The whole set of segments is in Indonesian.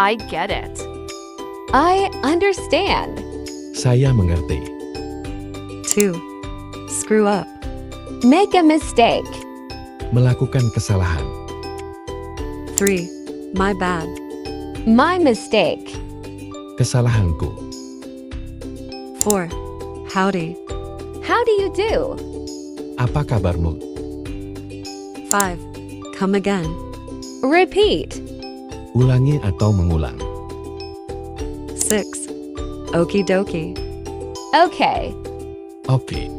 I get it. I understand. Saya mengerti. 2. Screw up. Make a mistake. Melakukan kesalahan. 3. My bad. My mistake. Kesalahanku. 4. Howdy. How do you do? Apa kabarmu? 5. Come again. Repeat. Ulangi atau mengulang. 6. Okie dokie. Okay. Oke.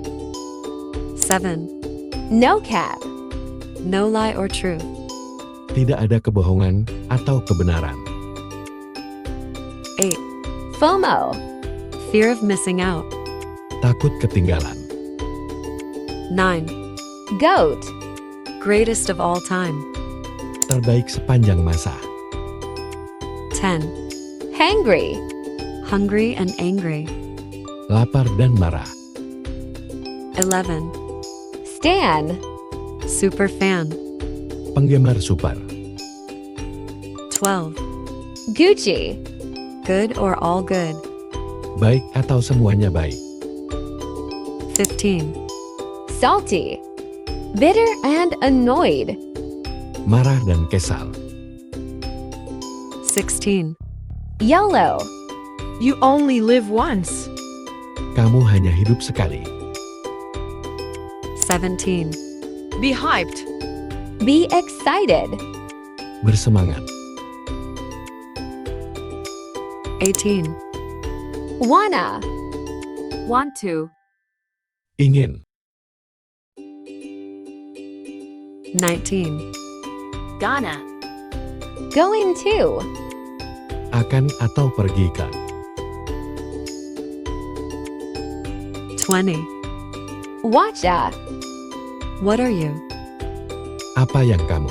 7. No cap. No lie or truth. Tidak ada kebohongan atau kebenaran. 8. FOMO. Fear of missing out. Takut ketinggalan. 9. GOAT. Greatest of all time. Terbaik sepanjang masa. 10. Hangry. Hungry and angry. Lapar dan marah. 11. Stan. Super fan. Penggemar super. 12. Gucci. Good or all good. Baik atau semuanya baik. 15. Salty. Bitter and annoyed. Marah dan kesal. 16. YOLO. You only live once. Kamu hanya hidup sekali. 17. Be hyped. Be excited. Bersemangat. 18. Wanna. Want to. Ingin. 19. Gonna. Going to. Akan atau pergi ke. 20. Watcha. What are you? Apa yang kamu?